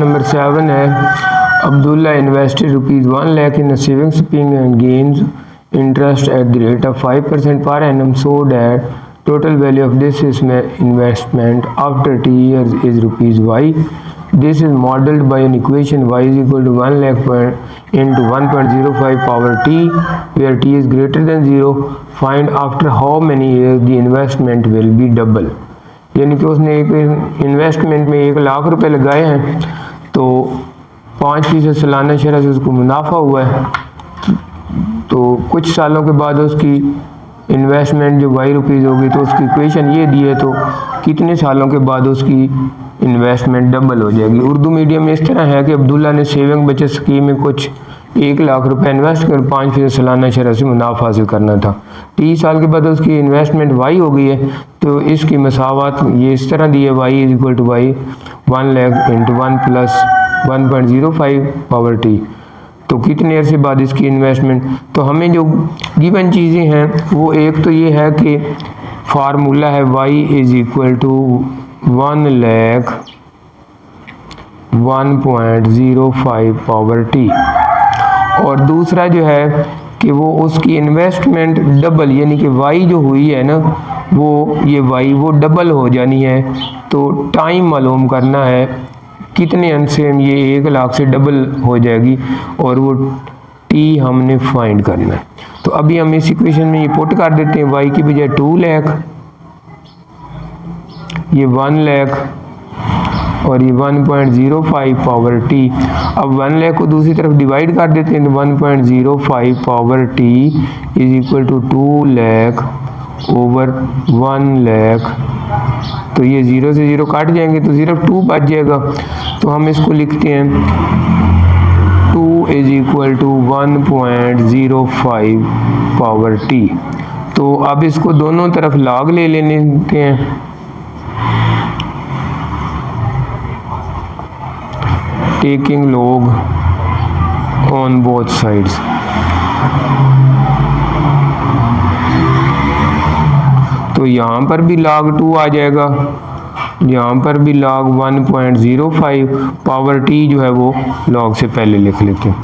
Number 7 है Abdullah invested ₹1 lakh in a savings scheme and gains interest at the rate of 5% per annum, so that total value of this investment after 10 years is ₹Y. This is modeled by an equation y is equal to 1 lakh into 1.05 power t, where t is greater than 0. Find after how many years the investment will be double. यानी कि उसने एक investment में 1 लाख रुपए लगाए हैं तो 5% सालाना शरह से उसको मुनाफा हुआ है, तो कुछ सालों के बाद उसकी इन्वेस्टमेंट जो ₹Y होगी, तो उसकी इक्वेशन ये दी है, तो कितने सालों के बाद उसकी इन्वेस्टमेंट डबल हो जाएगी। उर्दू मीडियम में इस तरह है कि अब्दुल्ला ने सेविंग बचत स्कीम में कुछ 1 लाख रुपए इन्वेस्ट कर 5% सालाना शरह से मुनाफा हासिल करना था। 30 साल के बाद उसकी इन्वेस्टमेंट Y हो गई है, तो इसकी मसावत ये इस तरह दी है, y is equal to y 1 lakh into 1 plus 1.05 power t। तो कितने अर्से बाद इसकी इन्वेस्टमेंट, तो हमें जो गिवन चीज़ें हैं वो एक तो ये है कि फार्मूला है y is equal to 1 lakh 1.05 power t, और दूसरा जो है कि वो उसकी इन्वेस्टमेंट डबल, यानी कि y जो हुई है ना वो ये y वो डबल हो जानी है, तो टाइम मालूम करना है कितने अंसे में ये 1 लाख से डबल हो जाएगी, और वो t हमने फाइंड करना है। तो अभी हम इस इक्वेशन में ये पुट कर देते हैं, y की बजाय 2 लाख, ये 1 लाख और ये 1.05 पावर t। अब 1 लाख को दूसरी तरफ डिवाइड कर देते हैं, तो 1.05 power t is equal to 2 lakh over 1 lakh, तो ये 0 से 0 काट जाएंगे तो सिर्फ 2 बच जाएगा। तो हम इसको लिखते हैं 2 is equal to 1.05 power t। तो अब इसको दोनों तरफ लॉग ले लेते हैं, taking log on both sides। तो यहाँ पर भी log 2 आ जाएगा, यहाँ पर भी log 1.05 पावर t जो है वो log से पहले लिख लेते हैं।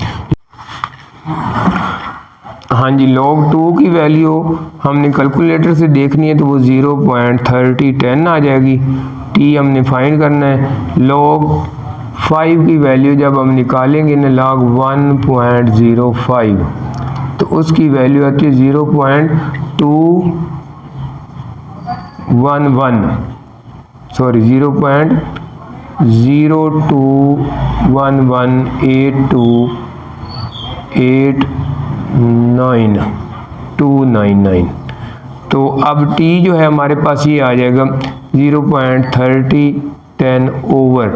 हाँ जी, log 2 की वैल्यू हमने कैलकुलेटर से देखनी है, तो वो 0.3010 आ जाएगी। t हमने फाइंड करना है। log 5 की वैल्यू जब हम निकालेंगे ना log 1.05, तो उसकी वैल्यू आती है 0.02118289। तो अब t जो है हमारे पास ये आ जाएगा 0.3010 ओवर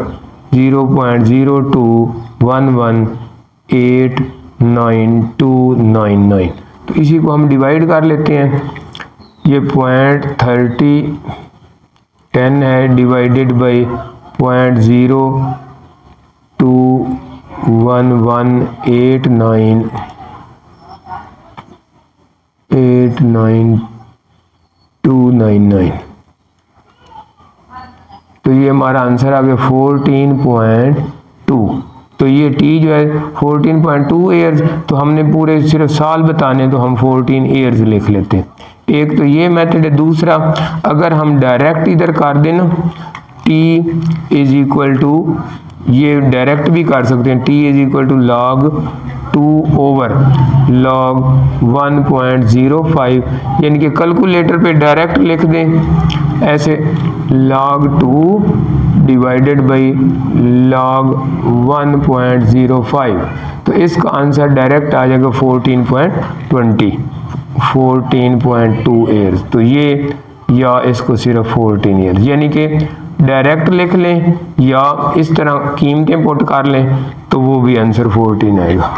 0.021189299। तो इसी को हम डिवाइड कर लेते हैं, ये 0.3010 है डिवाइडेड बाई 0.021189299। तो ये हमारा आंसर आ गया 14.2। तो ये t जो है 14.2 ईयर्स, तो हमने पूरे सिर्फ साल बताने, तो हम 14 ईयर्स लिख लेते हैं। एक तो ये मेथड है। दूसरा, अगर हम डायरेक्ट इधर कर दें ना, t इज इक्वल टू, ये डायरेक्ट भी कर सकते हैं, t is equal to log 2 over log 1.05, यानी कि कैलकुलेटर पे डायरेक्ट लिख दें ऐसे, log 2 डिवाइडेड बाई log 1.05, तो इसका आंसर डायरेक्ट आ जाएगा 14.2 ईयर्स। तो ये या इसको सिर्फ 14 ईयर्स, यानी कि डायरेक्ट लिख लें या इस तरह कीमतें पुट कर लें, तो वो भी आंसर 14 आएगा।